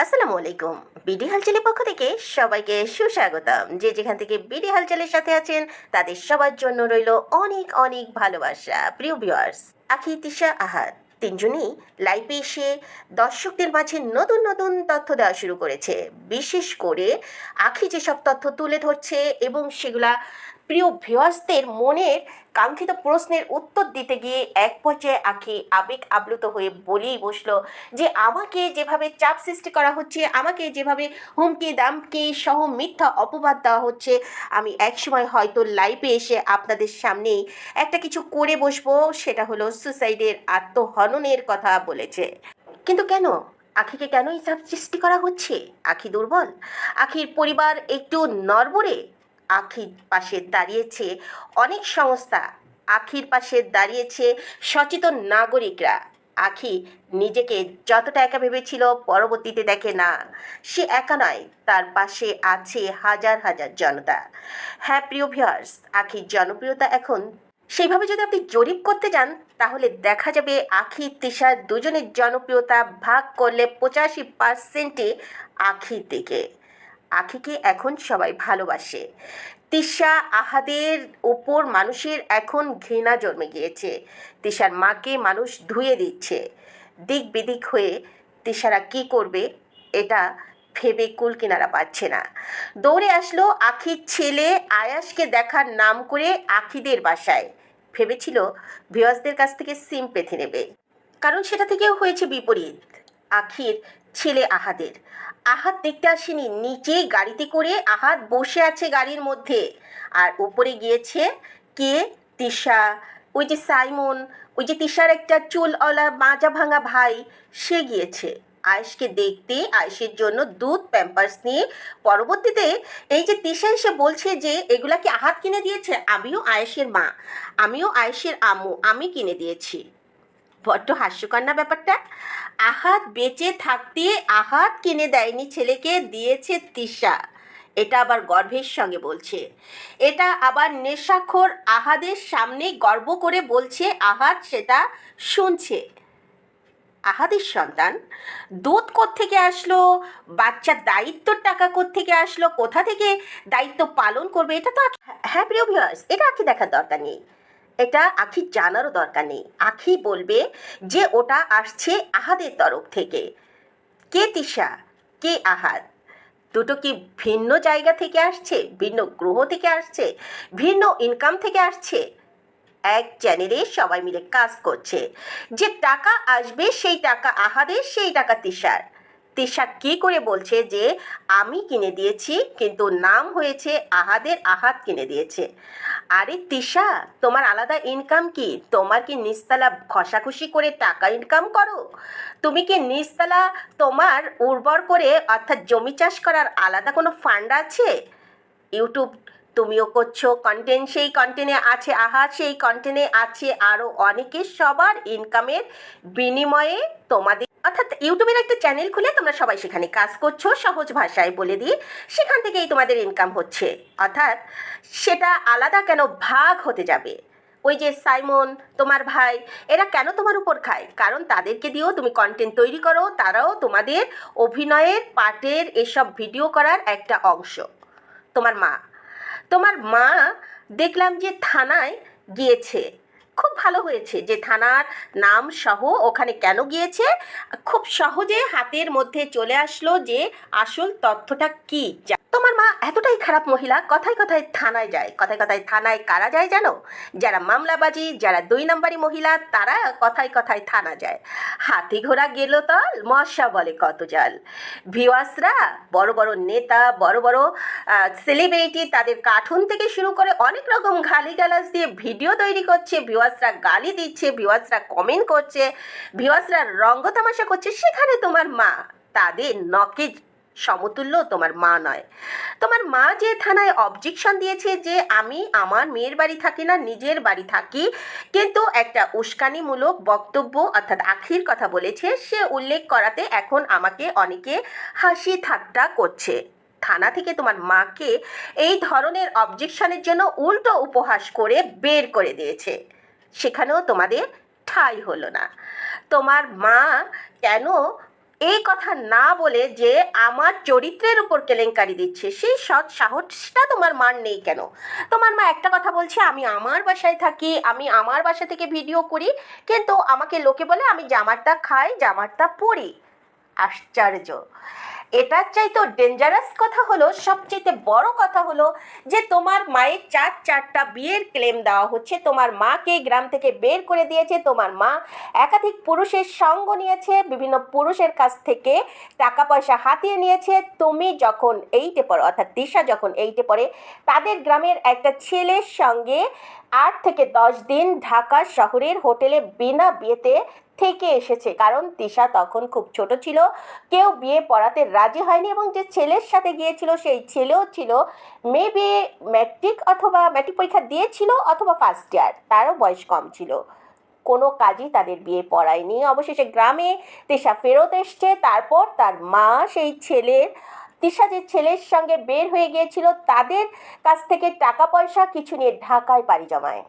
আসসালামু আলাইকুম। বিডি হালচালের পক্ষ থেকে সবাইকে সুস্বাগতম। যে যেখান থেকে বিডি হালচালের সাথে আছেন তাদের সবার জন্য রইল অনেক অনেক ভালোবাসা। প্রিয় ভিউয়ার্স, আখি, তিশা, আহাদ তিনজনই লাইভে এসে দর্শকদের মাঝে নতুন নতুন তথ্য দেওয়া শুরু করেছে। বিশেষ করে আখি যেসব তথ্য তুলে ধরছে এবং সেগুলা প্রিয় ভিউয়ার্সদের মনের কাঙ্ক্ষিত প্রশ্নের উত্তর দিতে গিয়ে এক পর্যায়ে আখি আবেগ আপ্লুত হয়ে বলেই বসলো যে আমাকে যেভাবে চাপ সৃষ্টি করা হচ্ছে, আমাকে যেভাবে হুমকি দামকি সহ মিথ্যা অপবাদ দেওয়া হচ্ছে, আমি একসময় হয়তো লাইভে এসে আপনাদের সামনেই একটা কিছু করে বসবো, সেটা হলো সুসাইডের, আত্মহননের কথা বলেছে। কিন্তু কেন? আখিকে কেন এই চাপ সৃষ্টি করা হচ্ছে? আখি দুর্বল? আখির পরিবার একটু নড়বড়ে? আখির পাশে দাঁড়িয়েছে অনেক সংস্থা, আখির পাশে দাঁড়িয়েছে সচেতন নাগরিকরা। আখি নিজেকে যতটা একা ভেবেছিল পরবর্তীতে দেখে না, সে একা নয়, তার পাশে আছে হাজার হাজার জনতা। হ্যাঁ প্রিয় ভিউয়ার্স, আখির জনপ্রিয়তা এখন সেইভাবে যদি আপনি জরিপ করতে যান তাহলে দেখা যাবে আখি তিশার দুজনের জনপ্রিয়তা ভাগ করলে 85%ই আখির দিকে। আখিকে এখন সবাই ভালোবাসে। তিশা আহাদের ওপর মানুষের এখন ঘৃণা জন্মে গিয়েছে। তিশার মাকে মানুষ ধুয়ে দিচ্ছে। দিক বিদিক হয়ে তিশারা কি করবে এটা ভেবে কুল কিনারা পাচ্ছে না। দৌড়ে আসলো আখির ছেলে আয়াসকে দেখার নাম করে আখিদের বাসায়। ভেবেছিল ভিউয়ার্সদের কাছ থেকে সিম পেথে নেবে, কারণ সেটা থেকেও হয়েছে বিপরীত। আখির ছেলে আহাদের, আহাদ দেখতে আসেনি, নিচেই গাড়িতে করে আহাদ বসে আছে গাড়ির মধ্যে, আর উপরে গিয়েছে কে? তিশা, ওই যে সাইমন, ওই যে তিশার একটা চুলওয়ালা মাজা ভাঙা ভাই, সে গিয়েছে আয়েশকে দেখতে, আয়েশের জন্য দুধ প্যাম্পার্স নিয়ে। পরবর্তীতে এই যে তিশা এসে বলছে যে এগুলা কি আহাদ কিনে দিয়েছে, আমিও আয়েশের মা, আমিও আয়েশের আম্মু, আমি কিনে দিয়েছি। বড্ড হাস্যকর না ব্যাপারটা? আহাদ বেঁচে থাকতে আহাদ কিনে দেয়নি ছেলেকে, দিয়েছে তিশা। এটা আবার গর্বের সঙ্গে বলছে, এটা আবার নেশাখোর আহাদের সামনে গর্ব করে বলছে, আহাদ সেটা শুনছে। আহাদের সন্তান, দুধ কোত্থেকে আসলো, বাচ্চার দায়িত্বর টাকা কোত্থেকে আসলো, কোথা থেকে দায়িত্ব পালন করবে, এটা তো হ্যাঁ প্রিয় ভিউয়ার্স, এটা আখি দেখার দরকার নেই, এটা আখি জানারও দরকার নেই। আখি বলবে যে ওটা আসছে আহাদের তরফ থেকে। কে তিশা, কে আহাদ? দুটো কি ভিন্ন জায়গা থেকে আসছে, ভিন্ন গ্রহ থেকে আসছে, ভিন্ন ইনকাম থেকে আসছে? এক চ্যানেলে সবাই মিলে কাজ করছে, যে টাকা আসবে সেই টাকা আহাদের, সেই টাকা তিশার। তিশা কি করে বলছে যে আমি কিনে দিয়েছি, কিন্তু নাম হয়েছে আহাদের, আহাদ কিনে দিয়েছে। আরে তিশা, তোমার আলাদা ইনকাম কি? তোমার কি নিচতলা ঘষাঘষি করে টাকা ইনকাম করো? তুমি কি নিচতলা তোমার উর্বর করে, অর্থাৎ জমি চাষ করার আলাদা কোনো ফান্ড আছে? ইউটিউব তুমিও করছো কন্টেন্ট, সেই কন্টেন্টে আছে আহার, সেই কন্টেন্টে আছে আরও অনেকে, সবার ইনকামের বিনিময়ে তোমাদের, অর্থাৎ ইউটিউবের একটা চ্যানেল খুলে তোমরা সবাই সেখানে কাজ করছো, সহজ ভাষায় বলে দিই, সেখান থেকেই তোমাদের ইনকাম হচ্ছে। অর্থাৎ সেটা আলাদা কেন ভাগ হতে যাবে? ওই যে সাইমন, তোমার ভাই, এরা কেন তোমার উপর খায়? কারণ তাদেরকে দিয়েও তুমি কন্টেন্ট তৈরি করো, তারাও তোমাদের অভিনয়ের পার্টের এসব ভিডিও করার একটা অংশ। তোমার মা, তোমার মা দেখলাম যে থানায় গিয়েছে, খুব ভালো হয়েছে যে থানার নাম সহ ওখানে কেন গিয়েছে, খুব সহজে হাতের মধ্যে চলে আসলো যে আসল তথ্যটা কি। তোমার মা এতটাই খারাপ মহিলা, কথায় কথায় থানায় যায়। কথায় কথায় থানায় কারা যায় জানো? যারা মামলাবাজি, যারা 2 নম্বরী মহিলা, তারা কথায় কথায় থানা যায়। হাতি ঘোড়া গেল তল, মশা বলে কত জাল। ভিউয়ার্সরা, বড় বড় নেতা, বড় বড় সেলিব্রিটি, তাদের কার্টুন থেকে শুরু করে অনেক রকম গালিগালাজ দিয়ে ভিডিও তৈরি করছে, ভিউয়ার্সরা গালি দিচ্ছে, ভিউয়ার্সরা কমেন্ট করছে, ভিউয়ার্সরা রঙ্গ তামাশা করছে, সেখানে তোমার মা তাদের নখে সমতুল্য তোমার মা নয়। তোমার মা যে থানায় অবজেকশন দিয়েছে যে আমি আমার মেয়ের বাড়ি থাকি না, নিজের বাড়ি থাকি, কিন্তু একটা উস্কানিমূলক বক্তব্য অর্থাৎ আখির কথা বলেছে, সে উল্লেখ করাতে এখন আমাকে অনেকে হাসি ঠাট্টা করছে। থানা থেকে তোমার মাকে এই ধরনের অবজেকশনের জন্য উল্টো উপহাস করে বের করে দিয়েছে, সেখানেও তোমাদের ঠাঁই হলো না। তোমার মা কেন এই কথা না বলে যে আমার চরিত্রের উপর কেলেঙ্কারি দিচ্ছে, সেই সৎ সাহসটা তোমার মার নেই কেন? তোমার মা একটা কথা বলছে, আমি আমার বাসায় থাকি, আমি আমার বাসা থেকে ভিডিও করি, কিন্তু আমাকে লোকে বলে আমি জামারটা খাই, জামারটা পরি। আশ্চর্য! এটার চাইতেও ডেঞ্জারাস কথা হলো, সবচেয়ে বড় কথা হলো যে তোমার মায়ের চারটা বিয়ের ক্লেম দেওয়া হচ্ছে, তোমার মাকে গ্রাম থেকে বের করে দিয়েছে, তোমার মা একাধিক পুরুষের সঙ্গ নিয়েছে, বিভিন্ন পুরুষের কাছ থেকে টাকা পয়সা হাতিয়ে নিয়েছে। তুমি যখন 8-এ পড়ো, অর্থাৎ তিশা যখন 8-এ পড়ে, তাদের গ্রামের একটা ছেলের সঙ্গে 8 থেকে 10 দিন ঢাকা শহরের হোটেলে বিনা বিয়েতে থেকে এসেছে, কারণ তিশা তখন খুব ছোট ছিল, কেউ বিয়ে পড়াতে রাজি হয়নি, এবং যে ছেলের সাথে গিয়েছিল সেই ছেলেও ছিল মেবি ম্যাট্রিক পরীক্ষা দিয়েছিল অথবা ফার্স্ট ইয়ার, তারও বয়স কম ছিল। কোনো কাজই তাদের বিয়ে পড়ায়নি। অবশেষে গ্রামে তিশা ফেরত এসছে, তারপর তার মা সেই তিশা যে ছেলের সঙ্গে বের হয়ে গিয়েছিল তাদের কাছ থেকে টাকা পয়সা কিছু নিয়ে ঢাকায় পাড়ি জমায়।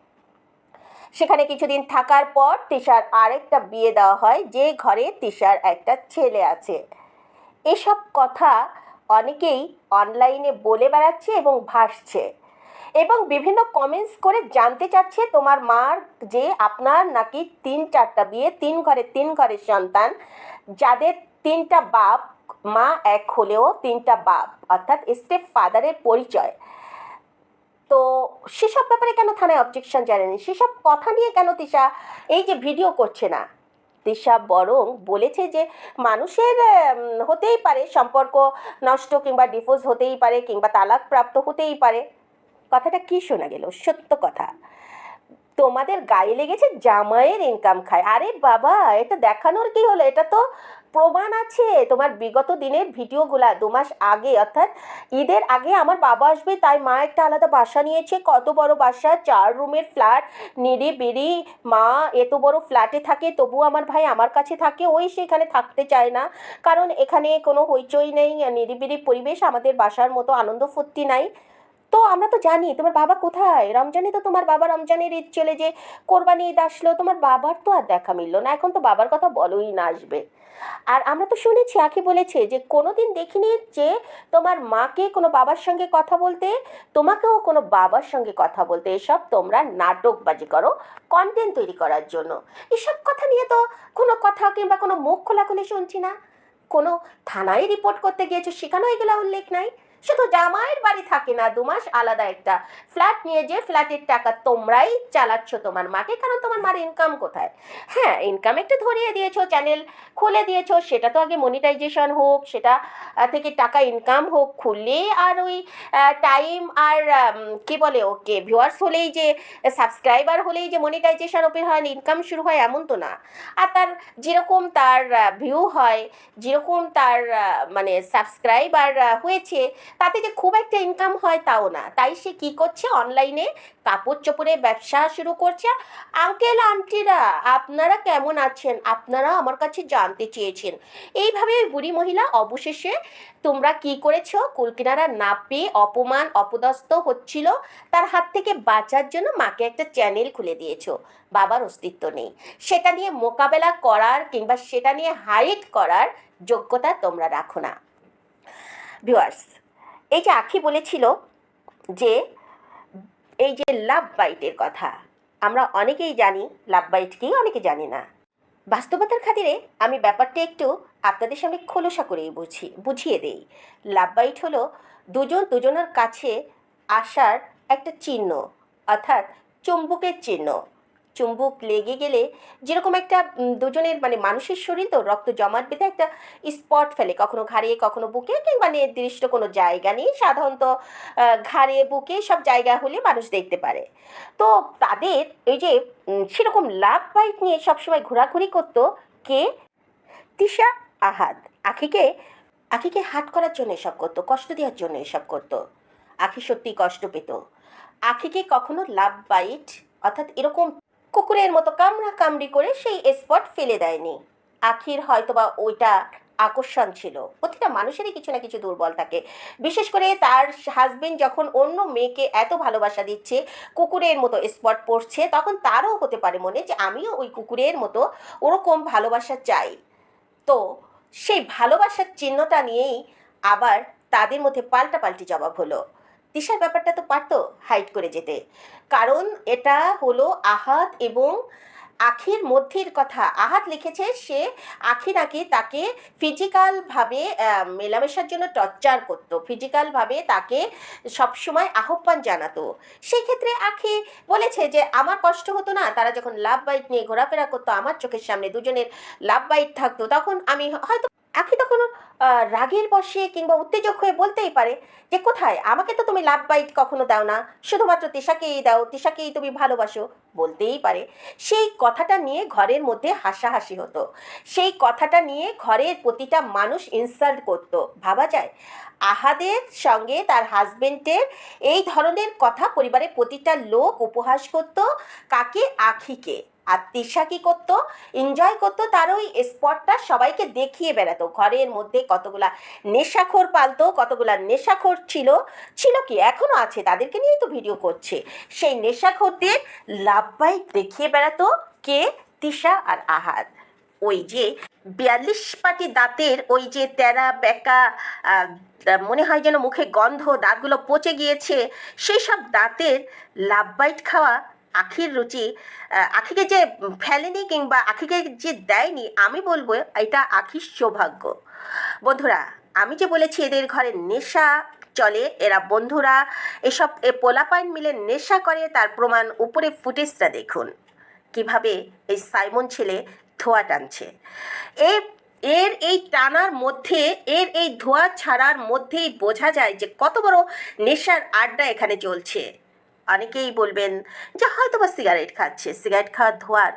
সেখানে কিছুদিন থাকার পর তিশার আরেকটা বিয়ে দেওয়া হয়, যে ঘরে তিশার একটা ছেলে আছে। এসব কথা অনেকেই অনলাইনে বলে বেড়াচ্ছে এবং ভাসছে, এবং বিভিন্ন কমেন্টস করে জানতে চাচ্ছে তোমার মার যে আপনার নাকি 3-4টা বিয়ে, 3 ঘরের সন্তান, যাদের 3টা বাপ, মা এক হলেও 3টা বাপ, অর্থাৎ স্টেপ ফাদারের পরিচয়। তো সেসব ব্যাপারে কেন থানায় অবজেকশন জানায়নি? সেসব কথা নিয়ে কেন তিশা এই যে ভিডিও করছে না? তিশা বরং বলেছে যে মানুষের হতেই পারে সম্পর্ক নষ্ট, কিংবা ডিভোর্স হতেই পারে, কিংবা তালাক প্রাপ্ত হতেই পারে। কথাটা কি শোনা গেল? সত্য কথা। তোমাদের গায়ে লেগেছে জামাইয়ের ইনকাম খায়। আরে বাবা, এটা দেখানোর কি হলো? এটা তো প্রমাণ আছে। তোমার বিগত দিনের ভিডিওগুলা 2 মাস আগে, অর্থাৎ ঈদের আগে আমার বাবা আসবে তাই মা একটা আলাদা বাসা নিয়েছে, কত বড় বাসা, 4 রুমের ফ্ল্যাট, নিরিবিরি। মা এত বড় ফ্ল্যাটে থাকে, তবু আমার ভাই আমার কাছে থাকে, ওই সেখানে থাকতে চায় না, কারণ এখানে কোনো হইচই নেই, নিরিবিলি পরিবেশ, আমাদের বাসার মতো আনন্দ ফুর্তি নাই। তো আমরা তো জানি তোমার বাবা কোথায়। রমজানে তো তোমার বাবা, রমজানের ঈদ চলে যে কোরবানি ঈদ আসলো, তোমার বাবার তো আর দেখা মিললো না। এখন তো বাবার কথা বলোই না আসবে। আর আমরা তো শুনেছি, আঁকি বলেছে যে কোনোদিন দেখিনি যে তোমার মাকে কোনো বাবার সঙ্গে কথা বলতে, তোমাকেও কোনো বাবার সঙ্গে কথা বলতে। এসব তোমরা নাটকবাজি করো কন্টেন্ট তৈরি করার জন্য। এসব কথা নিয়ে তো কোনো কথা কিংবা কোনো মুখ খোলাখুলি শুনছি না। কোনো থানায় রিপোর্ট করতে গিয়েছো, সেখানেও এগুলো উল্লেখ নাই। শুধু জামাইয়ের বাড়ি থাকে না, 2 মাস আলাদা একটা ফ্ল্যাট নিয়ে, যে ফ্ল্যাটের টাকা তোমরাই চালাচ্ছ তোমার মাকে, কারণ তোমার মার ইনকাম কোথায়? হ্যাঁ, ইনকাম একটু ধরিয়ে দিয়েছো, চ্যানেল খুলে দিয়েছো, সেটা তো আগে মনিটাইজেশন হোক, সেটা থেকে টাকা ইনকাম হোক, খুললে আর ওই টাইম আর কি বলে ওকে ভিউয়ার্স হলেই যে, সাবস্ক্রাইবার হলেই যে মনিটাইজেশন ওপেন হয়, ইনকাম শুরু হয়, এমন তো না। আর তার যেরকম তার ভিউ হয়, যেরকম তার মানে সাবস্ক্রাইবার হয়েছে, তাতে যে খুব একটা ইনকাম হয় তাও না। তাই সে কি করছে, অনলাইনে কাপড় চোপড়ের ব্যবসা শুরু করছে। আঙ্কেল আন্টিরা আপনারা কেমন আছেন, আপনারা আমার কাছে জানতে চেয়েছেন। এইভাবে ওই বুড়ি মহিলা অবশেষে, তোমরা কি করেছো, কুলকিনারা না পেয়ে অপমান অপদস্থ হচ্ছিল, তার হাত থেকে বাঁচার জন্য মাকে একটা চ্যানেল খুলে দিয়েছো। বাবার অস্তিত্ব নেই, সেটা নিয়ে মোকাবেলা করার কিংবা সেটা নিয়ে হাইট করার যোগ্যতা তোমরা রাখো না। ভিউয়ার্স, এই যে আখি বলেছিল যে এই যে লাভ বাইটের কথা, আমরা অনেকেই জানি লাভ বাইট কি, অনেকে জানি না। বাস্তবতার খাতিরে আমি ব্যাপারটা একটু আপনাদের সঙ্গে খোলসা করেই বুঝিয়ে দেই। লাভ বাইট হলো দুজন দুজনের কাছে আসার একটা চিহ্ন, অর্থাৎ চুম্বকের চিহ্ন। চুম্বক লেগে গেলে যেরকম একটা দুজনের মানে মানুষের শরীর তো রক্ত জমাট বেঁধে একটা স্পট ফেলে, কখনো ঘাড়ে কখনো বুকে, কিংবা নির্দিষ্ট কোনো জায়গা নেই, সাধারণত ঘাড়ে বুকে সব জায়গা হলে মানুষ দেখতে পারে। তো তাদের এই যে সেরকম লাভ বাইক নিয়ে সবসময় ঘোরাঘুরি করতো কে? তিশা আহাদ। আখিকে আখিকে হাট করার জন্য এসব করতো, কষ্ট দেওয়ার জন্য এসব করতো। আখি সত্যি কষ্ট পেত। আখিকে কখনো লাভ বাইট অর্থাৎ এরকম কুকুরের মতো কামড়া কামড়ি করে সেই স্পট ফেলে দেয়নি। আখির হয়তোবা ওইটা আকর্ষণ ছিল। প্রতিটা মানুষেরই কিছু না কিছু দুর্বল থাকে, বিশেষ করে তার হাজবেন্ড যখন অন্য মেয়েকে এত ভালোবাসা দিচ্ছে, কুকুরের মতো স্পট পড়ছে, তখন তারও হতে পারে মনে যে আমিও ওই কুকুরের মতো ওরকম ভালোবাসা চাই। তো সেই ভালোবাসার চিহ্নটা নিয়েই আবার তাদের মধ্যে পাল্টাপাল্টি জবাব হলো। তিশার ব্যাপারটা তো পারতো হাইড করে যেতে, কারণ এটা হলো আহাত এবং আখির মধ্যের কথা। আহাত লিখেছে সে আখি নাকি তাকে ফিজিক্যালভাবে মেলামেশার জন্য টর্চার করতো, ফিজিক্যালভাবে তাকে সবসময় আহ্বান জানাতো। সেই ক্ষেত্রে আখি বলেছে যে আমার কষ্ট হতো না, তারা যখন লাভ বাইট নিয়ে ঘোরাফেরা করতো আমার চোখের সামনে দুজনের লাভ বাইট থাকতো, তখন আমি হয়তো আখি তখন রাগের বশে কিংবা উত্তেজক হয়ে বলতেই পারে যে কোথায়, আমাকে তো তুমি লাভ বাইট কখনো দাও না, শুধুমাত্র তিশাকেই দাও, তিশাকেই তুমি ভালোবাসো, বলতেই পারে। সেই কথাটা নিয়ে ঘরের মধ্যে হাসাহাসি হতো, সেই কথাটা নিয়ে ঘরের প্রতিটা মানুষ ইনসাল্ট করতো। ভাবা যায় আহাদের সঙ্গে তার হাজবেন্ডের এই ধরনের কথা পরিবারের প্রতিটা লোক উপহাস করত। কাকে? আখিকে। আর তিশা কি করতো? এনজয় করতো তার ওই স্পটটা সবাইকে দেখিয়ে বেড়াতো। ঘরের মধ্যে কতগুলা নেশাখোর পালতো, কতগুলা নেশাখোর ছিল, ছিল কি এখনো আছে, তাদেরকে নিয়েই তো ভিডিও করছে। সেই নেশাখোরদের লাভ বাইক দেখিয়ে বেড়াতো কে? তিশা আর আহাদ। ওই যে 42 পাটি দাঁতের ওই যে তেরা বেঁকা, মনে হয় যেন মুখে গন্ধ, দাঁতগুলো পচে গিয়েছে, সেই সব দাঁতের লাভ বাইট খাওয়া আখির রুচি। আখিকে যে ফেলেনি কিংবা আখিকে যে দেয়নি, আমি বলবো এটা আখির সৌভাগ্য। বন্ধুরা, আমি যে বলেছি এদের ঘরে নেশা চলে, এরা বন্ধুরা এসব পোলাপাইন মিলে নেশা করে, তার প্রমাণ উপরে ফুটেজটা দেখুন কিভাবে এই সাইমন ছেলে ধোঁয়া টানছে। এর এর এই টানার মধ্যে, এর এই ধোঁয়া ছাড়ার মধ্যেই বোঝা যায় যে কত বড় নেশার আড্ডা এখানে চলছে। অনেকেই বলবেন যে হয়তো বা সিগারেট খাচ্ছে, সিগারেট খাওয়ার ধোঁয়ার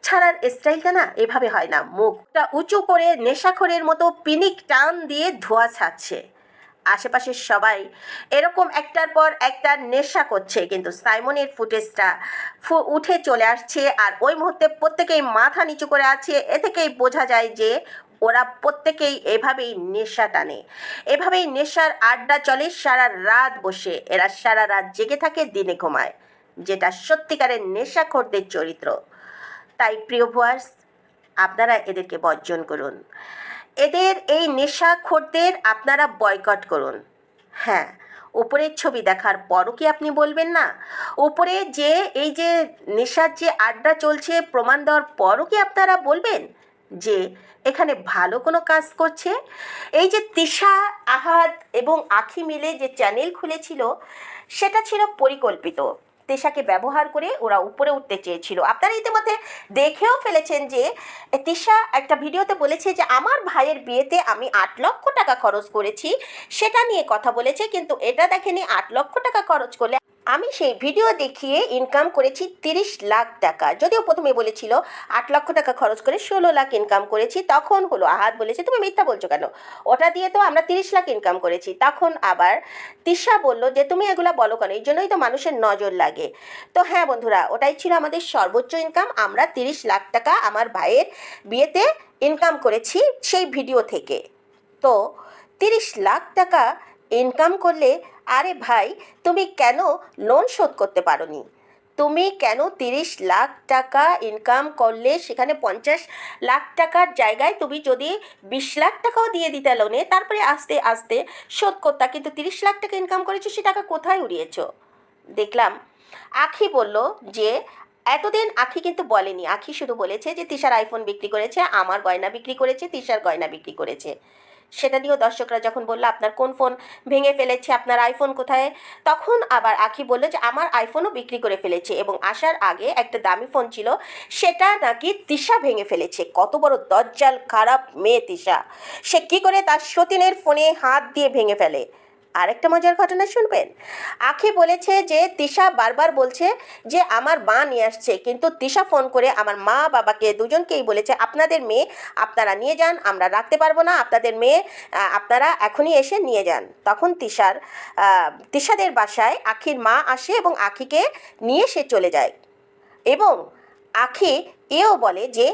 ছাড়ার স্টাইলটা না এভাবে হয় না, মুখটা উঁচু করে নেশাখোরের মতো পিনিক টান দিয়ে ধোঁয়া ছাড়ছে। আশেপাশের সবাই এরকম একটার পর একটা নেশা করছে, কিন্তু সাইমনের ফুটেজটা উঠে চলে আসছে আর ওই মুহূর্তে প্রত্যেকেই মাথা নিচু করে আছে। এ থেকেই বোঝা যায় যে ওরা প্রত্যেকেই এভাবেই নেশা টানে, এভাবেই নেশার আড্ডা চলে সারা রাত বসে। এরা সারা রাত জেগে থাকে, দিনে ঘুমায়, যেটা সত্যিকারের নেশাখোরদের চরিত্র। তাই প্রিয় ভিউয়ার্স, আপনারা এদেরকে বর্জন করুন, এদের এই নেশাখোরদের আপনারা বয়কট করুন। হ্যাঁ, উপরের ছবি দেখার পরও কি আপনি বলবেন না? উপরে যে এই যে নেশার যে আড্ডা চলছে প্রমাণ দেওয়ার পরও কি আপনারা বলবেন যে এখানে ভালো কোনো কাজ করছে? এই যে তিশা, আহাদ এবং আখি মিলে যে চ্যানেল খুলেছিল, সেটা ছিল পরিকল্পিত। তিশাকে ব্যবহার করে ওরা উপরে উঠতে চেয়েছিল। আপনারা ইতিমধ্যে দেখেও ফেলেছেন যে তিশা একটা ভিডিওতে বলেছে যে আমার ভাইয়ের বিয়েতে আমি 8 লক্ষ টাকা খরচ করেছি, সেটা নিয়ে কথা বলেছে। কিন্তু এটা দেখেনি 8 লক্ষ টাকা খরচ করলে আমি সেই ভিডিও দেখিয়ে ইনকাম করেছি 30 লাখ টাকা। যদিও প্রথমে বলেছিল 8 লক্ষ টাকা খরচ করে 16 লাখ ইনকাম করেছি, তখন হলো আহাদ বলেছে তুমি মিথ্যা বলছো কেন, ওটা দিয়ে তো আমরা 30 লাখ ইনকাম করেছি। তখন আবার তিশা বলল যে তুমি এগুলা বলো কেন, এই জন্যই তো মানুষের নজর লাগে। তো হ্যাঁ বন্ধুরা, ওটাই ছিল আমাদের সর্বোচ্চ ইনকাম। আমরা 30 লাখ টাকা আমার ভাইয়ের বিয়েতে ইনকাম করেছি সেই ভিডিও থেকে। তো 30 লাখ টাকা ইনকাম করলে, আরে ভাই তুমি কেন লোন শোধ করতে পারোনি? তুমি কেন 30 লাখ টাকা ইনকাম করলে সেখানে 50 লাখ টাকার জায়গায় তুমি যদি 20 লাখ টাকাও দিয়ে দিতে লোনে, তারপরে আস্তে আস্তে শোধ করতা, কিন্তু 30 লাখ টাকা ইনকাম করেছো, সে টাকা কোথায় উড়িয়েছো? দেখলাম আখি বলল যে এতদিন আখি কিন্তু বলেনি, আখি শুধু বলেছে যে তিশার আইফোন বিক্রি করেছে, আমার গয়না বিক্রি করেছে, তিশার গয়না বিক্রি করেছে। সেটা নিয়েও দর্শকরা যখন বললো আপনার কোন ফোন ভেঙে ফেলেছে, আপনার আইফোন কোথায়, তখন আবার আখি বললো যে আমার আইফোনও বিক্রি করে ফেলেছে এবং আসার আগে একটা দামি ফোন ছিল, সেটা নাকি তিশা ভেঙে ফেলেছে। কত বড় দজ্জাল খারাপ মেয়ে তিশা! সে কী করে তার সতীনের ফোনে হাত দিয়ে ভেঙে ফেলে? আরেকটা মজার ঘটনা শুনবেন। আখি বলেছে যে তিশা বারবার বলছে যে আমার মা নিয়ে আসছে, কিন্তু তিশা ফোন করে আমার মা বাবাকে দুজনকেই বলেছে আপনাদের মেয়ে আপনারা নিয়ে যান, আমরা রাখতে পারবো না, আপনাদের মেয়ে আপনারা এখনই এসে নিয়ে যান। তখন তিশাদের বাসায় আখির মা আসে এবং আখিকে নিয়ে সে চলে যায় এবং আখি এও বলে যে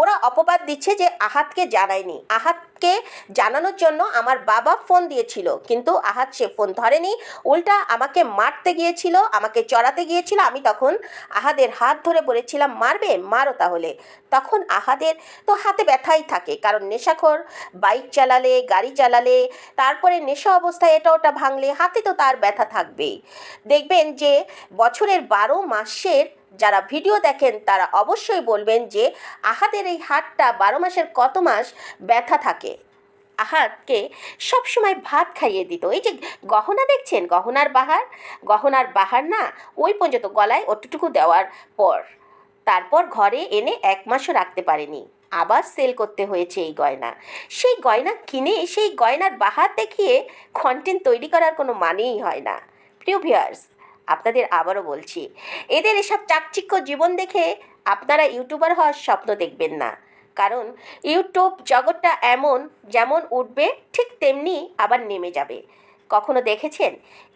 ওরা অপবাদ দিচ্ছে যে আহাতকে জানায়নি। আহাতকে জানানোর জন্য আমার বাবা ফোন দিয়েছিল, কিন্তু আহাত সে ফোন ধরেনি, উল্টা আমাকে মারতে গিয়েছিল, আমাকে চড়াতে গিয়েছিল। আমি তখন আহাদের হাত ধরে বলেছিলাম, মারবে মারো তাহলে। তখন আহাদের তো হাতে ব্যথাই থাকে, কারণ নেশাখোর বাইক চালালে, গাড়ি চালালে, তারপরে নেশা অবস্থায় এটা ওটা ভাঙলে হাতে তো তার ব্যথা থাকবেই। দেখবেন যে বছরের 12 মাসের যারা ভিডিও দেখেন তারা অবশ্যই বলবেন যে আহাদের এই হাতটা 12 মাসের কত মাস ব্যথা থাকে। আহাদকে সবসময় ভাত খাইয়ে দিত। এই যে গহনা দেখছেন, গহনার বাহার না, ওই পর্যন্ত গলায় অতটুকু দেওয়ার পর তারপর ঘরে এনে 1 মাসও রাখতে পারেনি, আবার সেল করতে হয়েছে এই গয়না। সেই গয়না কিনে সেই গয়নার বাহার দেখিয়ে কন্টেন্ট তৈরি করার কোনো মানেই হয় না। প্রিয় ভিউয়ার্স, আপনাদের আবারও বলছি, এদের এসব চাকচিক্য জীবন দেখে আপনারা ইউটিউবার হওয়ার স্বপ্ন দেখবেন না। কারণ ইউটিউব জগৎটা এমন, যেমন উঠবে ঠিক তেমনি আবার নেমে যাবে। কখনো দেখেছেন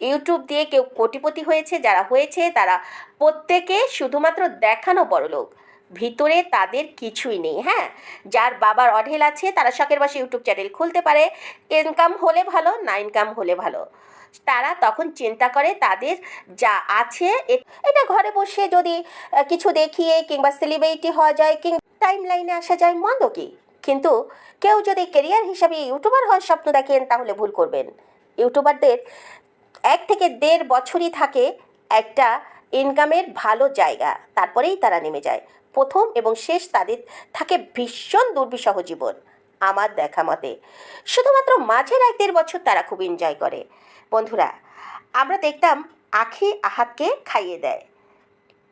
ইউটিউব দিয়ে কেউ কোটিপতি হয়েছে? যারা হয়েছে তারা প্রত্যেকে শুধুমাত্র দেখানো বড়লোক, ভিতরে তাদের কিছুই নেই। হ্যাঁ, যার বাবার অঢেল আছে তারা শখের বশে ইউটিউব চ্যানেল খুলতে পারে, ইনকাম হলে ভালো, না ইনকাম হলে ভালো। তারা তখন চিন্তা করে তাদের যা আছে এটা ঘরে বসে যদি কিছু দেখিয়ে কিংবা সেলিব্রিটি হওয়া যায় কিংবা টাইম লাইনে আসা যায়, মন্দ কি? কিন্তু কেউ যদি কেরিয়ার হিসাবে ইউটিউবার হওয়ার স্বপ্ন দেখেন তাহলে ভুল করবেন। ইউটিউবারদের 1 থেকে 1.5 বছরই থাকে একটা ইনকামের ভালো জায়গা, তারপরেই তারা নেমে যায়। প্রথম এবং শেষ তাদের থাকে ভীষণ দুর্বিষহ জীবন। আমার দেখা মতে শুধুমাত্র মাঝের 1-1.5 বছর তারা খুব এনজয় করে। বন্ধুরা, আমরা দেখতাম আখি আহাতকে খাইয়ে দেয়।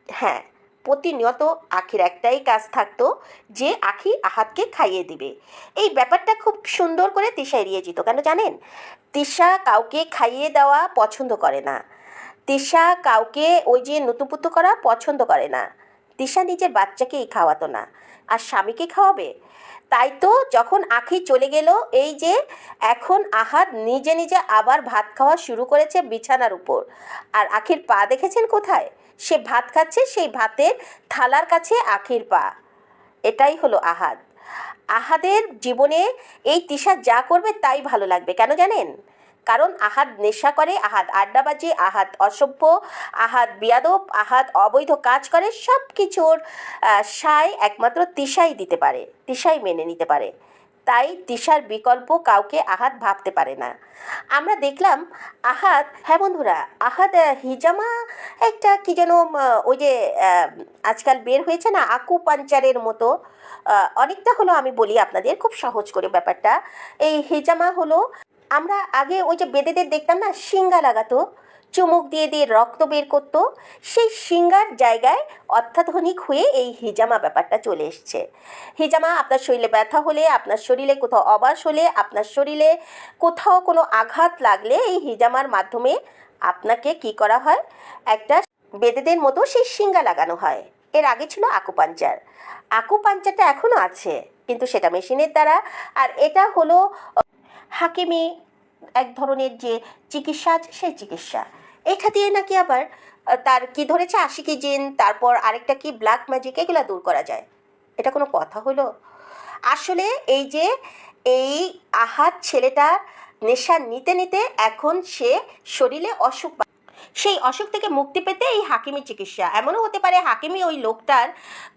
হ্যাঁ, প্রতিনিয়ত আখির একটাই কাজ থাকতো যে আখি আহাতকে খাইয়ে দিবে। এই ব্যাপারটা খুব সুন্দর করে তিশা এড়িয়ে যেত। কেন জানেন? তিশা কাউকে খাইয়ে দেওয়া পছন্দ করে না। তিশা কাউকে ওই যে নুতুপুতু করা পছন্দ করে না। তিশা নিজের বাচ্চাকেই খাওয়াতো না, আর স্বামীকে খাওয়াবে? তাই তো যখন আখি চলে গেল, এই যে এখন আহাদ নিজে নিজে আবার ভাত খাওয়া শুরু করেছে বিছানার উপর। আর আখির পা দেখেছেন কোথায়? সে ভাত খাচ্ছে, সেই ভাতের থালার কাছে আখির পা। এটাই হলো আহাদ। আহাদের জীবনে এই তিশা যা করবে তাই ভালো লাগবে। কেন জানেন? কারণ আহাদ নেশা করে, আহাদ আড্ডাবাজি, আহাদ অসভ্য, আহাদ বিয়াদব, আহাদ অবৈধ কাজ করে। সব কিছুর সায় একমাত্র তিশাই দিতে পারে, তিশাই মেনে নিতে পারে। তাই তিশার বিকল্প কাউকে আহাদ ভাবতে পারে না। আমরা দেখলাম আহাদ, হ্যাঁ বন্ধুরা, আহাদ হিজামা একটা কি যেন ওই যে আজকাল বের হয়েছে না আকুপাঞ্চারের মতো, অনেকটা হলো। আমি বলি আপনাদের খুব সহজ করে ব্যাপারটা। এই হিজামা হলো, আমরা আগে ওই যে বেদেদের দেখতাম না, শিঙ্গা লাগাতো, চুমুক দিয়ে দিয়ে রক্ত বের করতো, সেই শিঙ্গার জায়গায় অত্যাধুনিক হয়ে এই হিজামা ব্যাপারটা চলে এসছে। হিজামা আপনার শরীরে ব্যথা হলে, আপনার শরীরে কোথাও অবাস হলে, আপনার শরীরে কোথাও কোনো আঘাত লাগলে এই হিজামার মাধ্যমে আপনাকে কি করা হয়, একটা বেদেদের মতো সেই শিঙ্গা লাগানো হয়। এর আগে ছিল আকুপাঞ্চার। আকুপাঞ্চারটা এখনও আছে, কিন্তু সেটা মেশিনের দ্বারা। আর এটা হলো হাকিমি এক ধরনের যে চিকিৎসা আছে, সেই চিকিৎসা। এটা দিয়ে নাকি আবার তার কি ধরেছে আশিকি জিন, তারপর আরেকটা কি ব্ল্যাক ম্যাজিক, এগুলো দূর করা যায়। এটা কোনো কথা হলো? আসলে এই যে এই আহাদ ছেলেটা নেশা নিতে নিতে এখন সে শরীরে অসুখ, সেই অসুখ থেকে মুক্তি পেতে এই হাকিমি চিকিৎসা। এমনও হতে পারে হাকিমি ওই লোকটার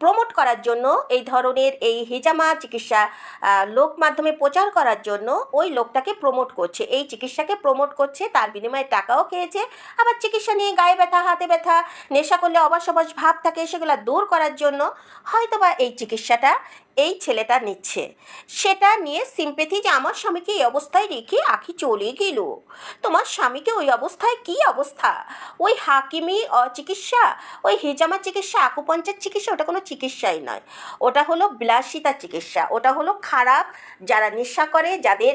প্রমোট করার জন্য, এই ধরনের এই হিজামা চিকিৎসা লোক মাধ্যমে প্রচার করার জন্য ওই লোকটাকে প্রমোট করছে, এই চিকিৎসাকে প্রমোট করছে, তার বিনিময়ে টাকাও খেয়েছে। আবার চিকিৎসা নিয়ে গায়ে ব্যথা, হাতে ব্যথা, নেশা করলে অবাস অবাস ভাব থাকে, সেগুলো দূর করার জন্য হয়তোবা এই চিকিৎসাটা এই ছেলেটা নিচ্ছে। সেটা নিয়ে সিম্পেথি, যে আমার স্বামীকে এই অবস্থায় রেখে আখি চলে গেল, তোমার স্বামীকে ওই অবস্থায়, কি অবস্থা, ওই হাকিমি চিকিৎসা, ওই হিজামা চিকিৎসা, আকুপাঞ্চার চিকিৎসা, ওটা কোনো চিকিৎসাই নয়। ওটা হলো বিলাসিতা চিকিৎসা। ওটা হলো খারাপ, যারা নেশা করে, যাদের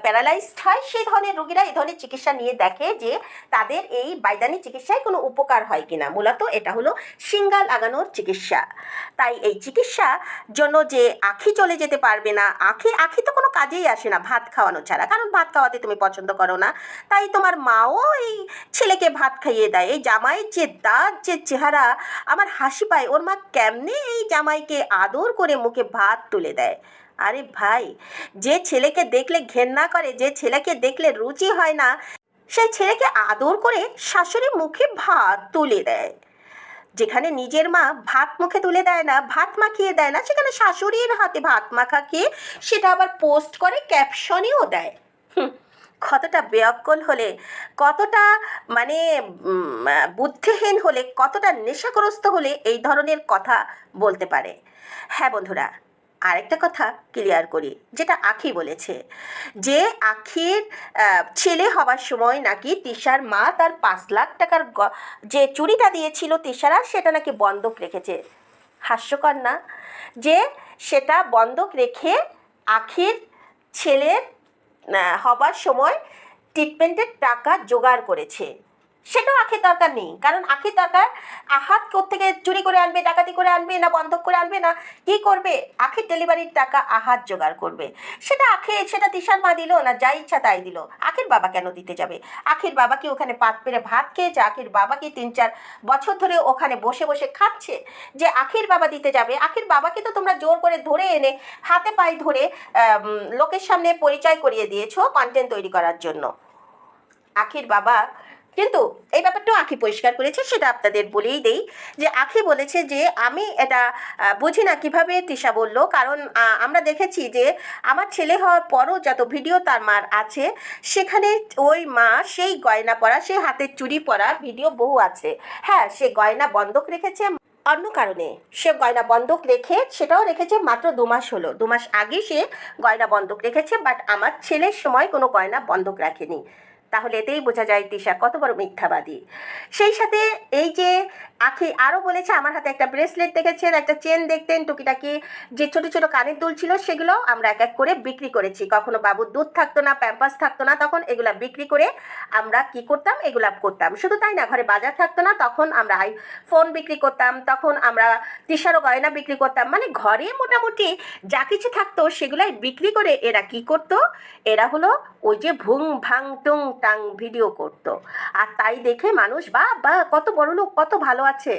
প্যারালাইজড হয়, সেই ধরনের রোগীরা এই ধরনের চিকিৎসা নিয়ে দেখে যে তাদের এই বাইদানি চিকিৎসায় কোনো উপকার হয় কিনা। মূলত এটা হলো শিঙ্গা লাগানোর চিকিৎসা। তাই এই চিকিৎসা জন্য যে আখি চলে যেতে পারবে না, আখি আখি তো কোনো কাজেই আসে না ভাত খাওয়ানো ছাড়া, কারণ ভাত খাওয়াতে তুমি পছন্দ করো না, তাই তোমার মাও এই ছেলেকে ভাত খাইয়ে দেয়। এই জামাইয়ের যে দাঁত, যে চেহারা, আমার হাসি পায় ওর মা কেমনে এই জামাইকে আদর করে মুখে ভাত তুলে দেয়। আরে ভাই, যে ছেলেকে দেখলে ঘেন্না করে, যে ছেলেকে দেখলে রুচি হয় না, সেই ছেলেকে আদর করে শাশুড়ি মুখে ভাত তুলে দেয়। যেখানে নিজের মা ভাত মুখে তুলে দেয় না, ভাত মাখিয়ে দেয় না, সেখানে শাশুড়ির হাতে ভাত মাখা খেয়ে সেটা আবার পোস্ট করে, ক্যাপশনেও দেয়। কতটা বেঅক্কল হলে, কতটা মানে বুদ্ধিহীন হলে, কতটা নেশাগ্রস্ত হলে এই ধরনের কথা বলতে পারে। হ্যাঁ বন্ধুরা, আরেকটা কথা ক্লিয়ার করি, যেটা আখি বলেছে, যে আখির ছেলে হবার সময় নাকি তিশার মা তার 5 লাখ টাকার যে চুরিটা দিয়েছিল তিশারা, সেটা নাকি বন্ধক রেখেছে। হাস্যকর না? যে সেটা বন্ধক রেখে আখির ছেলের হবার সময় ট্রিটমেন্টের টাকা জোগাড় করেছে। সেটাও আখির দরকার নেই, কারণ আখির দরকার আহাত কোত্থেকে চুরি করে আনবে, ডাকাতি করে আনবে, না বন্ধক করে আনবে, না কি করবে, আখির ডেলিভারির টাকা আহাত জোগাড় করবে। সেটা সেটা তিশার মা দিল না, যা ইচ্ছা তাই দিল। আখির বাবা কেন দিতে যাবে? আখির বাবা কি ওখানে পাত পেরে ভাত খেয়েছে? আখির বাবা কি 3-4 বছর ধরে ওখানে বসে বসে খাচ্ছে যে আখির বাবা দিতে যাবে? আখির বাবাকে তো তোমরা জোর করে ধরে এনে হাতে পায়ে ধরে লোকের সামনে পরিচয় করিয়ে দিয়েছো কন্টেন্ট তৈরি করার জন্য। আখির বাবা কিন্তু এই ব্যাপারটাও আখি পরিষ্কার করেছে, সেটা আপনাদের বলেই দেই, যে আখি বলেছে যে আমি এটা বুঝি না কিভাবে তিশা বলল, কারণ আমরা দেখেছি যে আমার ছেলে হওয়ার পরও যত ভিডিও তার মার আছে, সেখানে ওই মা সেই গয়না পরা, সেই হাতের চুড়ি পরা ভিডিও বহু আছে। হ্যাঁ, সে গয়না বন্ধক রেখেছে অন্য কারণে, সে গয়না বন্ধক রেখে, সেটাও রেখেছে মাত্র 2 মাস হলো, 2 মাস আগে সে গয়না বন্ধক রেখেছে, বাট আমার ছেলের সময় কোনো গয়না বন্ধক রাখেনি। তাহলে এতেই বোঝা যায় তিশা কত বড় মিথ্যাবাদী। সেই সাথে এই যে আখি আরও বলেছে, আমার হাতে একটা ব্রেসলেট দেখেছেন, একটা চেন দেখতেন, টুকিটাকি যে ছোটো ছোটো কানের দুল ছিল, সেগুলো আমরা এক এক করে বিক্রি করেছি। কখনো বাবুর দুধ থাকতো না, প্যাম্পাস থাকতো না, তখন এগুলা বিক্রি করে আমরা কি করতাম, এগুলা করতাম। শুধু তাই না, ঘরে বাজার থাকতো না, তখন আমরা ফোন বিক্রি করতাম, তখন আমরা তিশারও গয়না বিক্রি করতাম। মানে ঘরে মোটামুটি যা কিছু থাকতো সেগুলাই বিক্রি করে এরা কি করতো, এরা হলো ওই যে ভুং ভাং টুং টাং ভিডিও করতো। আর তাই দেখে মানুষ বা কত বড় লোক, কত ভালো আছে।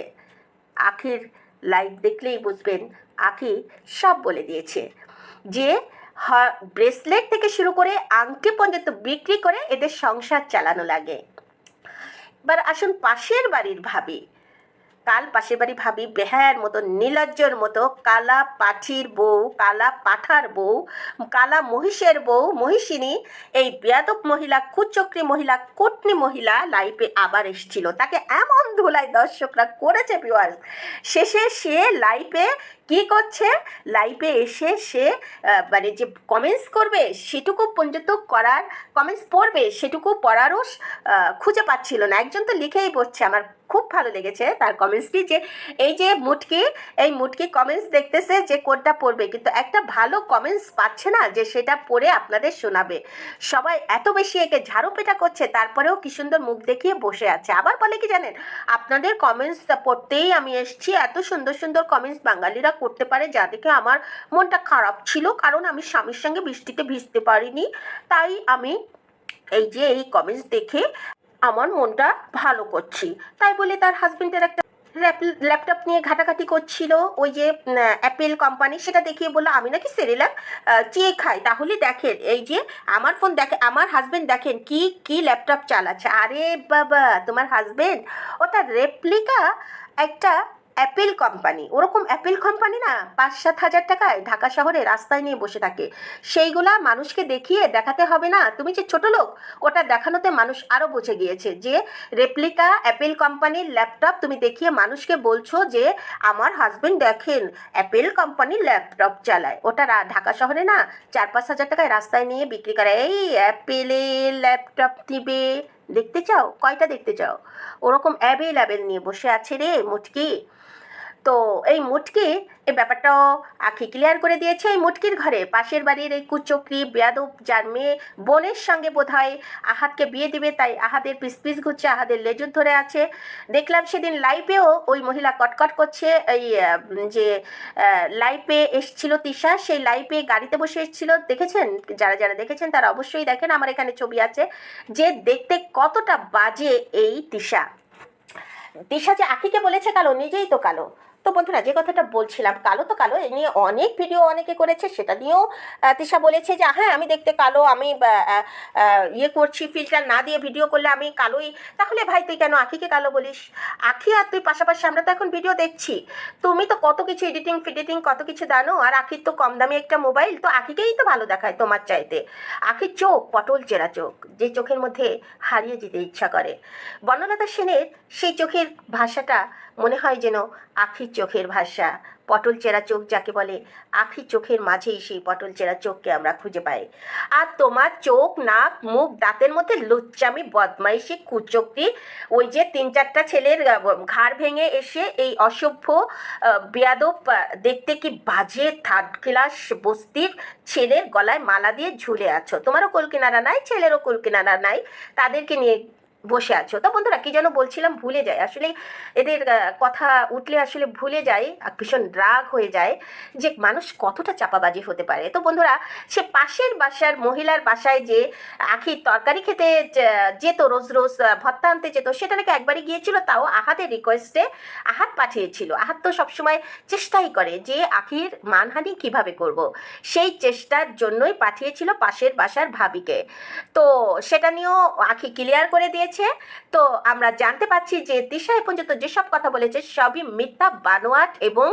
আখির লাইভ দেখলেই বুঝবেন, আখি সব বলে দিয়েছে যে ব্রেসলেট থেকে শুরু করে আংটি পর্যন্ত বিক্রি করে এদের সংসার চালানো লাগে। এবার আসুন পাশের বাড়ির ভাবি। কাল পাশের বাড়ি ভাবি বেহায়ার মতো, নির্লজ্জর মতো, কালা পাঠির বউ, কালা পাঠার বউ, কালা মহিষের বউ, মহিষিনী, এই বেয়াদব মহিলা, কুচক্রী মহিলা, কুটনি মহিলা লাইভে আবার এসেছিল। তাকে এমন ধুলাই দর্শকরা করেছে ভিউয়ার্স, শেষে সে লাইভে কি করছে, লাইভে এসে সে মানে যে কমেন্টস করবে সেটুকু পর্যন্ত করার, কমেন্টস পড়বে সেটুকু পড়ারও খুঁজে পাচ্ছিল না। একজন তো লিখেই পড়ছে, আমার খুব ভালো লেগেছে তার কমেন্টসটি, যে এই যে মুটকি, এই মুটকি কমেন্টস দেখতেছে যে কোনটা পড়বে, কিন্তু একটা ভালো কমেন্টস পাচ্ছে না যে সেটা পড়ে আপনাদের শোনাবে। সবাই এত বেশি একে ঝাড়ু পেটা করছে, তারপরেও কি সুন্দর মুখ দেখিয়ে বসে আছে। আবার বলে কি জানেন, আপনাদের কমেন্টস পড়তেই আমি এসেছি, এত সুন্দর সুন্দর কমেন্টস বাঙালিরা করতে পারে, যা দেখে আমার মনটা খারাপ ছিল, কারণ আমি স্বামীর সঙ্গে বৃষ্টিতে ভিজতে পারিনি, তাই আমি এই যে এই কমেন্টস দেখে আমার মনটা ভালো করছি। তাই বলে তার হাজবেন্ডের একটা ল্যাপটপ নিয়ে ঘাটাঘাটি করছিল, ওই যে অ্যাপেল কোম্পানি, সেটা দেখিয়ে বললো আমি নাকি সেরেলাক চেয়ে খাই। তাহলে দেখেন, এই যে আমার ফোন দেখে, আমার হাজবেন্ড দেখেন কি কি ল্যাপটপ চালাচ্ছে। আরে বাবা, তোমার হাজবেন্ড ওটা রেপ্লিকা একটা অ্যাপেল কোম্পানি, ওরকম অ্যাপেল কোম্পানি না 5-7 হাজার টাকায় ঢাকা শহরে রাস্তায় নিয়ে বসে থাকে, সেইগুলা মানুষকে দেখিয়ে দেখাতে হবে না তুমি যে ছোট লোক, ওটা দেখানোতে মানুষ আরও বুঝে গিয়েছে যে রেপ্লিকা অ্যাপেল কোম্পানির ল্যাপটপ তুমি দেখিয়ে মানুষকে বলছো যে আমার হাজবেন্ড দেখেন অ্যাপেল কোম্পানির ল্যাপটপ চালায়। ওটা ঢাকা শহরে না 4-5 হাজার টাকায় রাস্তায় নিয়ে বিক্রি করে। এই অ্যাপেলের ল্যাপটপ দিবে, দেখতে চাও? কয়টা দেখতে চাও? ওরকম অ্যাভেলেবেল নিয়ে বসে আছে রে মুটকি। তো এই মুটকি এই ব্যাপারটাও আখি ক্লিয়ার করে দিয়েছে। এই মুটকির ঘরে পাশের বাড়ির এই কুচক্রি বেয়াদব যার মেয়ে বোনের সঙ্গে বোধহয় আহাতকে বিয়ে দিবে, তাই আহাদের পিস পিস ঘুরছে, আহাদের লেজুর ধরে আছে। দেখলাম সেদিন লাইভেও ওই মহিলা কটকট করছে। এই যে লাইভে এসছিল তিশা, সেই লাইভে গাড়িতে বসে এসেছিল, দেখেছেন? যারা যারা দেখেছেন তারা অবশ্যই দেখেন, আমার এখানে ছবি আছে, যে দেখতে কতটা বাজে এই তিশা। দিশা যে আখিকে বলেছে কালো, নিজেই তো কালো। তো বন্ধুরা, যে কথাটা বলছিলাম, কালো তো কালো, এ নিয়ে অনেক ভিডিও অনেকে করেছে, সেটা নিয়েও তিশা বলেছে যে হ্যাঁ আমি দেখতে কালো, আমি ইয়ে করছি, ফিল্টার না দিয়ে ভিডিও করলে আমি কালোই। তাহলে ভাই তুই কেন আখিকে কালো বলিস? আখি আর তুই পাশাপাশি, আমরা তো এখন ভিডিও দেখছি, তুমি তো কত কিছু এডিটিং ফিডিটিং কত কিছু জানো, আর আখির তো কম দামি একটা মোবাইল, তো আখিকেই তো ভালো দেখায় তোমার চাইতে। আখির চোখ পটল চেরা চোখ, যে চোখের মধ্যে হারিয়ে যেতে ইচ্ছা করে। বনলতা সেনের সেই চোখের ভাষাটা মনে হয় যেন আখির চোখের ভাষা। পটল চেরা চোখ যাকে বলে, আখির চোখের মাঝেই সেই পটল চেরা চোখকে আমরা খুঁজে পাই। আর তোমার চোখ, নাক, মুখ, দাঁতের মধ্যে লুচ্চামি, বদমাইশি, কুচক্রি, ওই যে 3-4টা ছেলের ঘাড় ভেঙে এসে এই অসভ্য বেয়াদব দেখতে কি বাজে থার্ড ক্লাস বস্তির ছেলের গলায় মালা দিয়ে ঝুলে আছো। তোমারও কুল কিনারা নাই, ছেলেরও কুল কিনারা নাই, তাদেরকে নিয়ে বসে আছো। তো বন্ধুরা, কি যেন বলছিলাম, ভুলে যায় আসলে, এদের কথা উঠলে আসলে ভুলে যায়, ভীষণ রাগ হয়ে যায় যে মানুষ কতটা চাপাবাজি হতে পারে। তো বন্ধুরা, সে পাশের বাসার মহিলার বাসায় যে আখির তরকারি খেতে যেত, রোজ রোজ ভর্তা আনতে যেত, সেটা নাকি একবারই গিয়েছিল, তাও আহাদের রিকোয়েস্টে আহাত পাঠিয়েছিল। আহাত তো সবসময় চেষ্টাই করে যে আখির মানহানি কিভাবে করব, সেই চেষ্টার জন্যই পাঠিয়েছিল পাশের বাসার ভাবিকে। তো সেটা নিয়েও আখি ক্লিয়ার করে দিয়েছে। তো আমরা জানতে পাচ্ছি যে তিশা এ পর্যন্ত যেসব কথা বলেছে সবই মিথ্যা, বানোয়াট এবং